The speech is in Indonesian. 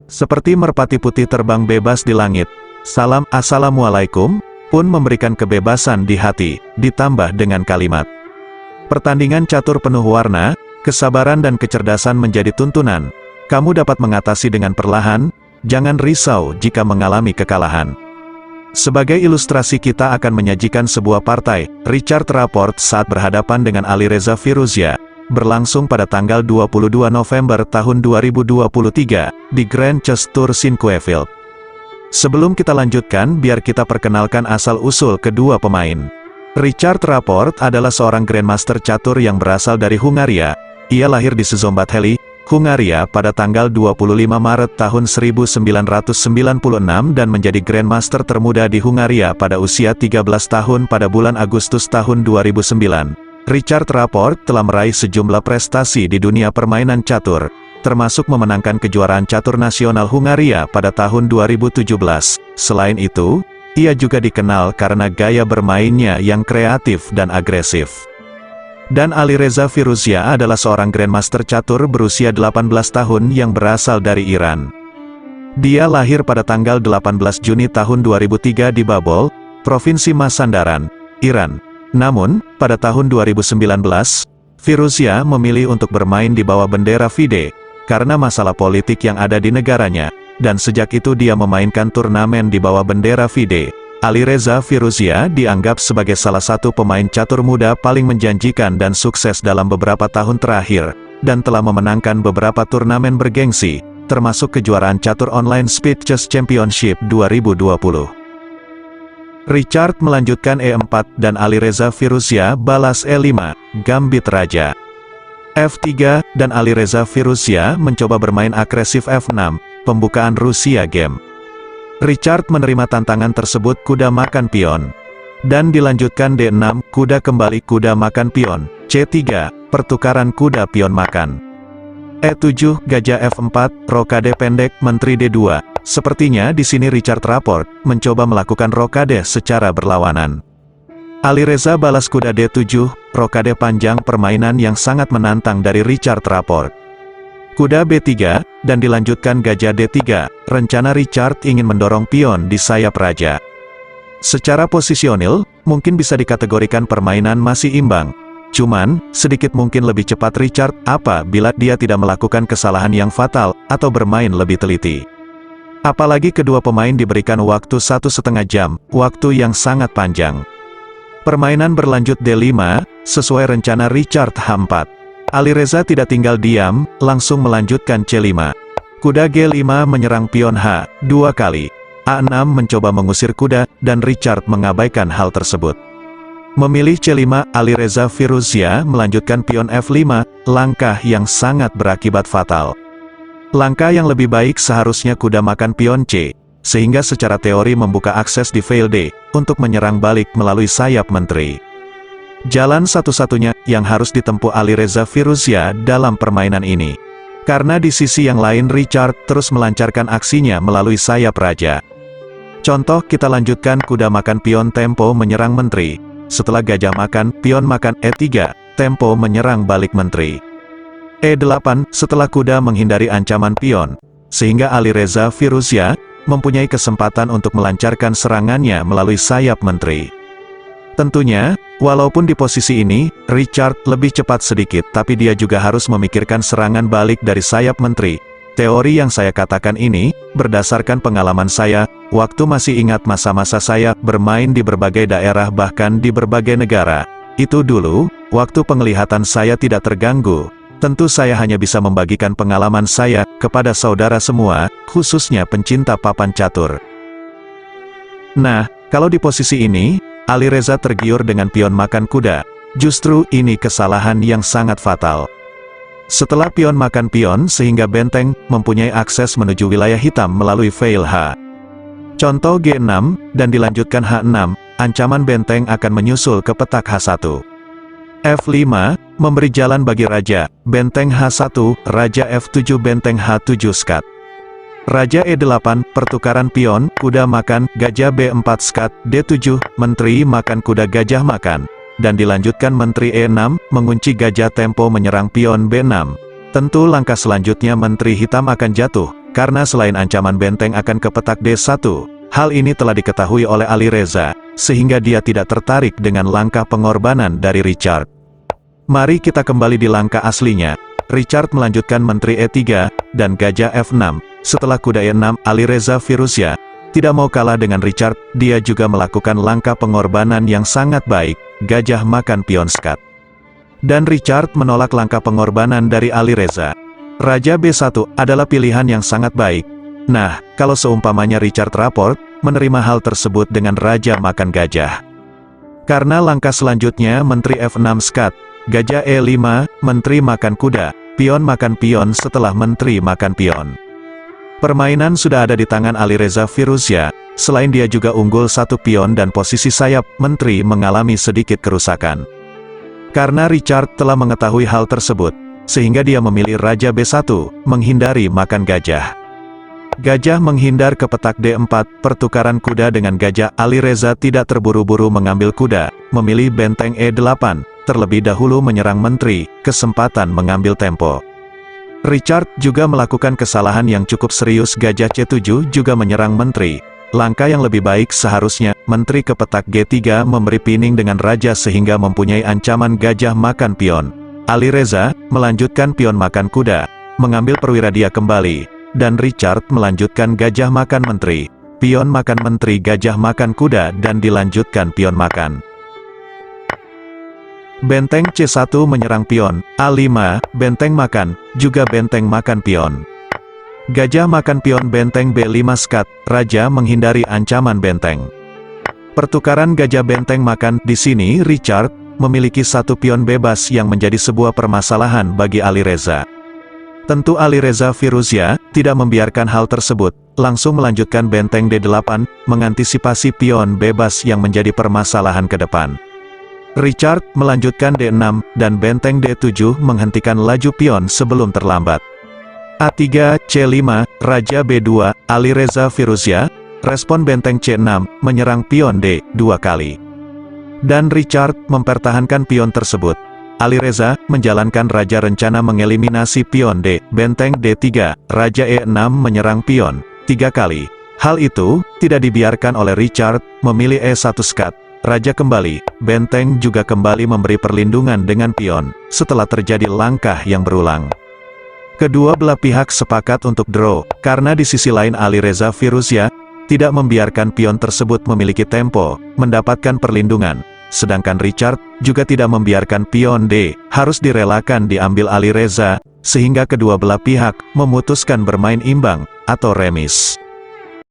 Seperti merpati putih terbang bebas di langit. Salam Assalamualaikum pun memberikan kebebasan di hati, ditambah dengan kalimat. Pertandingan catur penuh warna, kesabaran dan kecerdasan menjadi tuntunan. Kamu dapat mengatasi dengan perlahan, jangan risau jika mengalami kekalahan. Sebagai ilustrasi kita akan menyajikan sebuah partai, Richard Rapport saat berhadapan dengan Ali Reza Firouzja, berlangsung pada tanggal 22 November tahun 2023, di Grand Chess Tour Sinquefield. Sebelum kita lanjutkan, biar kita perkenalkan asal-usul kedua pemain. Richard Rapport adalah seorang Grandmaster catur yang berasal dari Hungaria. Ia lahir di Szombathely, Hungaria pada tanggal 25 Maret tahun 1996 dan menjadi Grandmaster termuda di Hungaria pada usia 13 tahun pada bulan Agustus tahun 2009. Richard Rapport telah meraih sejumlah prestasi di dunia permainan catur, termasuk memenangkan kejuaraan catur nasional Hungaria pada tahun 2017. Selain itu, ia juga dikenal karena gaya bermainnya yang kreatif dan agresif. Dan Ali Reza Firouzja adalah seorang Grandmaster catur berusia 18 tahun yang berasal dari Iran. Dia lahir pada tanggal 18 Juni tahun 2003 di Babol, Provinsi Mazandaran, Iran. Namun, pada tahun 2019, Firouzja memilih untuk bermain di bawah bendera FIDE, karena masalah politik yang ada di negaranya, dan sejak itu dia memainkan turnamen di bawah bendera FIDE. Ali Reza Firouzja dianggap sebagai salah satu pemain catur muda paling menjanjikan dan sukses dalam beberapa tahun terakhir, dan telah memenangkan beberapa turnamen bergengsi, termasuk kejuaraan catur online Speed Chess Championship 2020. Richard melanjutkan E4 dan Ali Reza Firouzja balas E5, gambit raja. F3, dan Ali Reza Firouzja mencoba bermain agresif F6, pembukaan Rusia game. Richard menerima tantangan tersebut kuda makan pion. Dan dilanjutkan D6, kuda kembali kuda makan pion, C3, pertukaran kuda pion makan. E7, gajah F4, rokade pendek, menteri D2. Sepertinya di sini Richard Rapport mencoba melakukan rokade secara berlawanan. Ali Reza balas kuda D7, rokade panjang, permainan yang sangat menantang dari Richard Rapport. Kuda B3, dan dilanjutkan gajah D3, rencana Richard ingin mendorong pion di sayap raja. Secara posisionil, mungkin bisa dikategorikan permainan masih imbang. Cuman, sedikit mungkin lebih cepat Richard, apabila dia tidak melakukan kesalahan yang fatal, atau bermain lebih teliti. Apalagi kedua pemain diberikan waktu 1,5 jam, waktu yang sangat panjang. Permainan berlanjut D5, sesuai rencana Richard H4. Ali Reza tidak tinggal diam, langsung melanjutkan C5. Kuda G5 menyerang pion H, 2 kali. A6 mencoba mengusir kuda, dan Richard mengabaikan hal tersebut. Memilih C5, Ali Reza Firouzja melanjutkan pion F5, langkah yang sangat berakibat fatal. Langkah yang lebih baik seharusnya kuda makan pion C, sehingga secara teori membuka akses di file D, untuk menyerang balik melalui sayap menteri. Jalan satu-satunya yang harus ditempuh Ali Reza Firouzja dalam permainan ini. Karena di sisi yang lain Richard terus melancarkan aksinya melalui sayap raja. Contoh kita lanjutkan kuda makan pion tempo menyerang menteri. Setelah gajah makan, pion makan E3, tempo menyerang balik menteri. E8, setelah kuda menghindari ancaman pion, sehingga Ali Reza Firouzja mempunyai kesempatan untuk melancarkan serangannya melalui sayap menteri. Tentunya, walaupun di posisi ini, Richard lebih cepat sedikit, tapi dia juga harus memikirkan serangan balik dari sayap menteri. Teori yang saya katakan ini, berdasarkan pengalaman saya, waktu masih ingat masa-masa saya bermain di berbagai daerah bahkan di berbagai negara. Itu dulu, waktu penglihatan saya tidak terganggu. Tentu saya hanya bisa membagikan pengalaman saya kepada saudara semua, khususnya pencinta papan catur. Nah, kalau di posisi ini, Ali Reza tergiur dengan pion makan kuda. Justru ini kesalahan yang sangat fatal. Setelah pion makan pion sehingga benteng mempunyai akses menuju wilayah hitam melalui file H. Contoh G6, dan dilanjutkan H6, ancaman benteng akan menyusul ke petak H1. F5, memberi jalan bagi raja, benteng H1, raja F7 benteng H7 skat. Raja E8, pertukaran pion, kuda makan, gajah B4 skat, D7, menteri makan kuda gajah makan. Dan dilanjutkan menteri E6, mengunci gajah tempo menyerang pion B6. Tentu langkah selanjutnya menteri hitam akan jatuh, karena selain ancaman benteng akan ke petak D1, hal ini telah diketahui oleh Alireza, sehingga dia tidak tertarik dengan langkah pengorbanan dari Richard. Mari kita kembali di langkah aslinya. Richard melanjutkan menteri E3, dan gajah F6. Setelah kuda E6, Alireza Firouzja tidak mau kalah dengan Richard, dia juga melakukan langkah pengorbanan yang sangat baik, gajah makan pion skat. Dan Richard menolak langkah pengorbanan dari Alireza. Raja B1 adalah pilihan yang sangat baik. Nah, kalau seumpamanya Richard Rapport menerima hal tersebut dengan raja makan gajah. Karena langkah selanjutnya menteri F6 skat, gajah E5, menteri makan kuda, pion makan pion setelah menteri makan pion. Permainan sudah ada di tangan Alireza Firouzja, selain dia juga unggul satu pion dan posisi sayap, menteri mengalami sedikit kerusakan. Karena Richard telah mengetahui hal tersebut, sehingga dia memilih Raja B1, menghindari makan gajah. Gajah menghindar ke petak D4, pertukaran kuda dengan gajah. Alireza tidak terburu-buru mengambil kuda, memilih benteng E8, terlebih dahulu menyerang menteri, kesempatan mengambil tempo. Richard juga melakukan kesalahan yang cukup serius. Gajah C7 juga menyerang menteri. Langkah yang lebih baik seharusnya, menteri ke petak G3 memberi pining dengan raja sehingga mempunyai ancaman gajah makan pion. Alireza melanjutkan pion makan kuda, mengambil perwira dia kembali, dan Richard melanjutkan gajah makan menteri, pion makan menteri gajah makan kuda dan dilanjutkan pion makan. Benteng C1 menyerang pion, A5, benteng makan, juga benteng makan pion. Gajah makan pion benteng B5 skat, raja menghindari ancaman benteng. Pertukaran gajah benteng makan, di sini Richard memiliki satu pion bebas yang menjadi sebuah permasalahan bagi Alireza. Tentu Alireza Firouzja tidak membiarkan hal tersebut, langsung melanjutkan benteng D8, mengantisipasi pion bebas yang menjadi permasalahan ke depan. Richard melanjutkan D6, dan benteng D7 menghentikan laju pion sebelum terlambat. A3, C5, Raja B2, Alireza Firouzja, respon benteng C6, menyerang pion D, 2 kali. Dan Richard mempertahankan pion tersebut. Alireza menjalankan raja rencana mengeliminasi pion D, benteng D3, Raja E6 menyerang pion, 3 kali. Hal itu tidak dibiarkan oleh Richard, memilih E1 skat. Raja kembali, benteng juga kembali memberi perlindungan dengan pion, setelah terjadi langkah yang berulang. Kedua belah pihak sepakat untuk draw, karena di sisi lain Alireza Firouzja tidak membiarkan pion tersebut memiliki tempo, mendapatkan perlindungan, sedangkan Richard juga tidak membiarkan pion D harus direlakan diambil Alireza, sehingga kedua belah pihak memutuskan bermain imbang, atau remis.